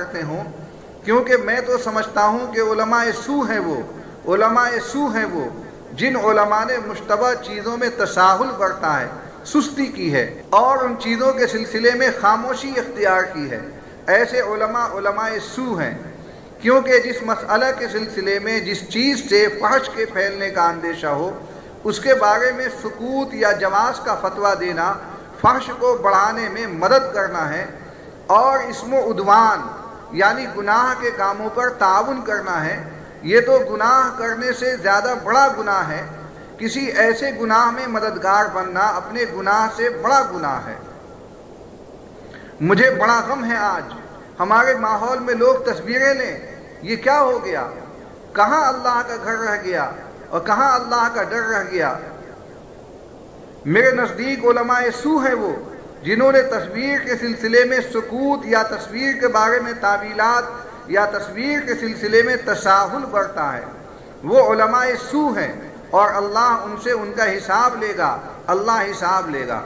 کرتے ہوں، کیونکہ میں تو سمجھتا ہوں کہ علماء سو ہیں وہ جن علماء نے مشتبہ چیزوں میں تساہل برتا ہے، سستی کی ہے اور ان چیزوں کے سلسلے میں خاموشی اختیار کی ہے۔ ایسے علماء سو ہیں، کیونکہ جس مسئلہ کے سلسلے میں جس چیز سے فحش کے پھیلنے کا اندیشہ ہو، اس کے بارے میں سکوت یا جواز کا فتویٰ دینا فحش کو بڑھانے میں مدد کرنا ہے، اور اسم و عدوان یعنی گناہ کے کاموں پر تعاون کرنا ہے۔ یہ تو گناہ کرنے سے زیادہ بڑا گناہ ہے، کسی ایسے گناہ میں مددگار بننا اپنے گناہ سے بڑا گناہ ہے۔ مجھے بڑا غم ہے آج ہمارے ماحول میں لوگ تصویریں لیں، یہ کیا ہو گیا؟ کہاں اللہ کا گھر رہ گیا اور کہاں اللہ کا ڈر رہ گیا؟ میرے نزدیک علماء سو ہیں وہ جنہوں نے تصویر کے سلسلے میں سکوت یا تصویر کے بارے میں تعویلات یا تصویر کے سلسلے میں تساہل برتا ہے۔ وہ علماء سو ہیں اور اللہ ان سے ان کا حساب لے گا، اللہ حساب لے گا۔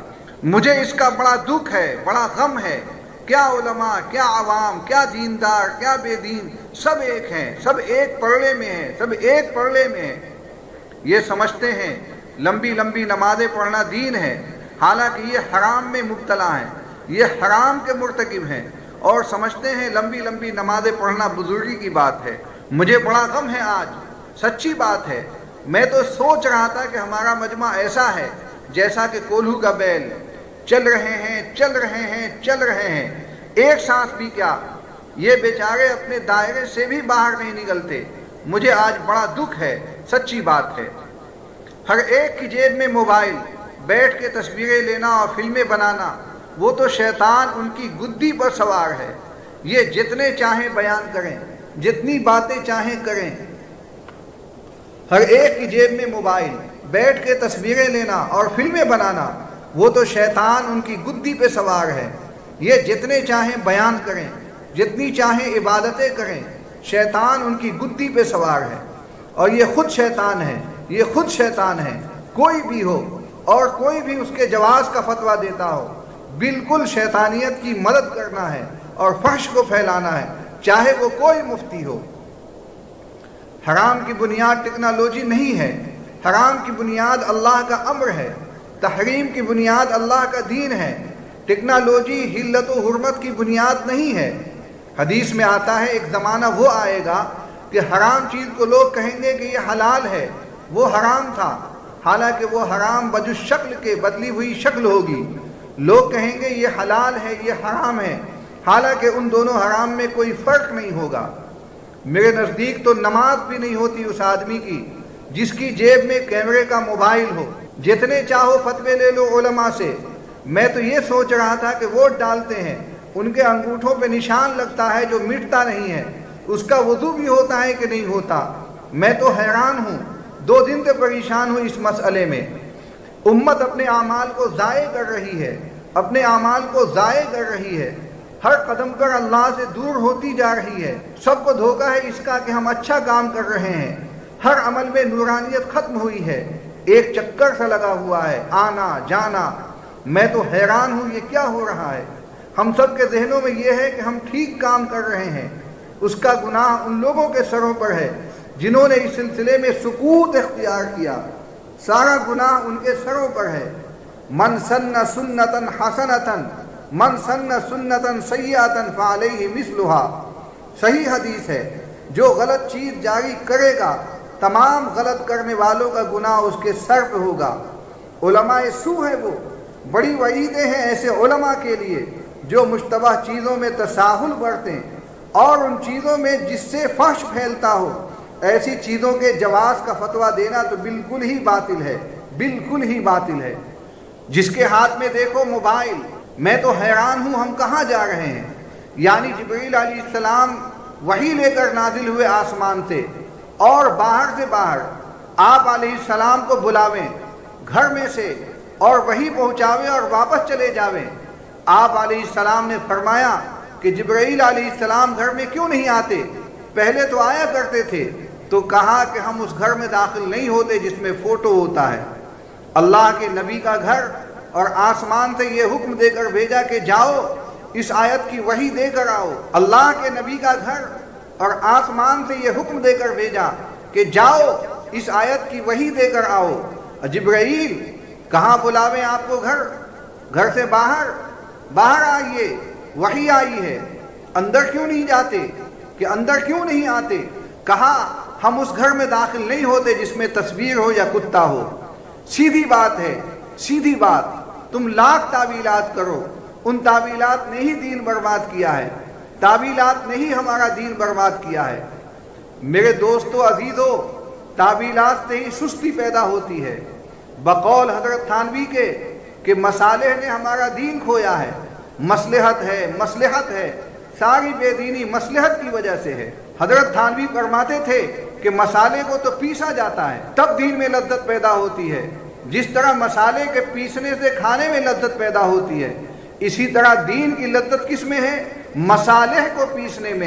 مجھے اس کا بڑا دکھ ہے، بڑا غم ہے۔ کیا علماء، کیا عوام، کیا دیندار، کیا بے دین، سب ایک ہیں، سب ایک پرڑے میں ہیں، سب ایک پرڑے میں ہیں۔ یہ سمجھتے ہیں لمبی لمبی نمازیں پڑھنا دین ہے، حالانکہ یہ حرام میں مبتلا ہیں، یہ حرام کے مرتکب ہیں، اور سمجھتے ہیں لمبی لمبی نمازیں پڑھنا بزرگی کی بات ہے۔ مجھے بڑا غم ہے آج، سچی بات ہے۔ میں تو سوچ رہا تھا کہ ہمارا مجمع ایسا ہے جیسا کہ کولہو کا بیل، چل رہے ہیں چل رہے ہیں چل رہے ہیں، ایک سانس بھی کیا، یہ بیچارے اپنے دائرے سے بھی باہر نہیں نکلتے۔ مجھے آج بڑا دکھ ہے، سچی بات ہے۔ ہر ایک کی جیب میں موبائل، بیٹھ کے تصویریں لینا اور فلمیں بنانا، وہ تو شیطان ان کی گدی پر سوار ہے۔ یہ جتنے چاہیں بیان کریں، جتنی باتیں چاہیں کریں۔ ہر ایک کی جیب میں موبائل، بیٹھ کے تصویریں لینا اور فلمیں بنانا، وہ تو شیطان ان کی گدی پہ سوار ہے۔ یہ جتنے چاہیں بیان کریں، جتنی چاہیں عبادتیں کریں، شیطان ان کی گدی پہ سوار ہے، اور یہ خود شیطان ہے، یہ خود شیطان ہے۔ کوئی بھی ہو اور کوئی بھی اس کے جواز کا فتویٰ دیتا ہو، بالکل شیطانیت کی مدد کرنا ہے اور فحش کو پھیلانا ہے، چاہے وہ کوئی مفتی ہو۔ حرام کی بنیاد ٹیکنالوجی نہیں ہے، حرام کی بنیاد اللہ کا امر ہے، تحریم کی بنیاد اللہ کا دین ہے۔ ٹیکنالوجی حلت و حرمت کی بنیاد نہیں ہے۔ حدیث میں آتا ہے ایک زمانہ وہ آئے گا کہ حرام چیز کو لوگ کہیں گے کہ یہ حلال ہے، وہ حرام تھا، حالانکہ وہ حرام بجز شکل کے بدلی ہوئی شکل ہوگی۔ لوگ کہیں گے یہ حلال ہے، یہ حرام ہے، حالانکہ ان دونوں حرام میں کوئی فرق نہیں ہوگا۔ میرے نزدیک تو نماز بھی نہیں ہوتی اس آدمی کی جس کی جیب میں کیمرے کا موبائل ہو۔ جتنے چاہو فتوے لے لو علماء سے۔ میں تو یہ سوچ رہا تھا کہ ووٹ ڈالتے ہیں، ان کے انگوٹھوں پہ نشان لگتا ہے جو مٹتا نہیں ہے، اس کا وضو بھی ہوتا ہے کہ نہیں ہوتا۔ میں تو حیران ہوں، 2 دن سے پریشان ہوں اس مسئلے میں۔ امت اپنے اعمال کو ضائع کر رہی ہے، اپنے اعمال کو ضائع کر رہی ہے، ہر قدم پر اللہ سے دور ہوتی جا رہی ہے۔ سب کو دھوکہ ہے اس کا کہ ہم اچھا کام کر رہے ہیں، ہر عمل میں نورانیت ختم ہوئی ہے، ایک چکر سا لگا ہوا ہے، آنا جانا۔ میں تو حیران ہوں یہ کیا ہو رہا ہے۔ ہم سب کے ذہنوں میں یہ ہے کہ ہم ٹھیک کام کر رہے ہیں، اس کا گناہ ان لوگوں کے سروں پر ہے جنہوں نے اس سلسلے میں سکوت اختیار کیا، سارا گناہ ان کے سروں پر ہے۔ من سن سنتن حسنتن من سن سنتن سیئتن فعلیہ مثلها۔ صحیح حدیث ہے، جو غلط چیز جاری کرے گا تمام غلط کرنے والوں کا گناہ اس کے سر پہ ہوگا۔ علماء سو ہیں وہ، بڑی وعیدیں ہیں ایسے علماء کے لیے جو مشتبہ چیزوں میں تساہل برتیں اور ان چیزوں میں جس سے فحش پھیلتا ہو، ایسی چیزوں کے جواز کا فتویٰ دینا تو بالکل ہی باطل ہے، بالکل ہی باطل ہے۔ جس کے ہاتھ میں دیکھو موبائل، میں تو حیران ہوں ہم کہاں جا رہے ہیں۔ یعنی جبریل علیہ السلام وحی لے کر نازل ہوئے آسمان سے، اور باہر سے باہر آپ علیہ السلام کو بلاویں گھر میں سے اور وحی پہنچاویں اور واپس چلے جاویں۔ آپ علیہ السلام نے فرمایا کہ جبرائیل علیہ السلام گھر میں کیوں نہیں آتے؟ پہلے تو آیا کرتے تھے۔ تو کہا کہ ہم اس گھر میں داخل نہیں ہوتے جس میں فوٹو ہوتا ہے۔ اللہ کے نبی کا گھر، اور آسمان سے یہ حکم دے کر بھیجا کہ جاؤ اس آیت کی وحی دے کر آؤ۔ اللہ کے نبی کا گھر اور آسمان سے یہ حکم دے کر بھیجا کہ جاؤ اس آیت کی وحی دے کر آؤ۔ جبرائیل کہاں بلاویں آپ کو؟ گھر سے باہر آئیے، وحی آئی ہے، اندر کیوں نہیں جاتے؟ کہ اندر کیوں نہیں آتے؟ کہا ہم اس گھر میں داخل نہیں ہوتے جس میں تصویر ہو یا کتا ہو۔ سیدھی بات ہے، سیدھی بات۔ تم لاکھ تعویلات کرو، ان تعویلات نے ہی دین برباد کیا ہے، تعویلات نے ہی ہمارا دین برباد کیا ہے۔ میرے دوستو عزیزو، تعویلات سے ہی سستی پیدا ہوتی ہے۔ بقول حضرت تھانوی کے کہ مصالح نے ہمارا دین کھویا ہے، مصلحت ہے، ساری بے دینی مصلحت کی وجہ سے ہے۔ حضرت تھانوی فرماتے تھے کہ مسالے کو تو پیسا جاتا ہے تب دین میں لذت پیدا ہوتی ہے، جس طرح مسالے کے پیسنے سے کھانے میں لذت پیدا ہوتی ہے، اسی طرح دین کی لذت کس میں ہے؟ مصالح کو پیسنے میں ہے۔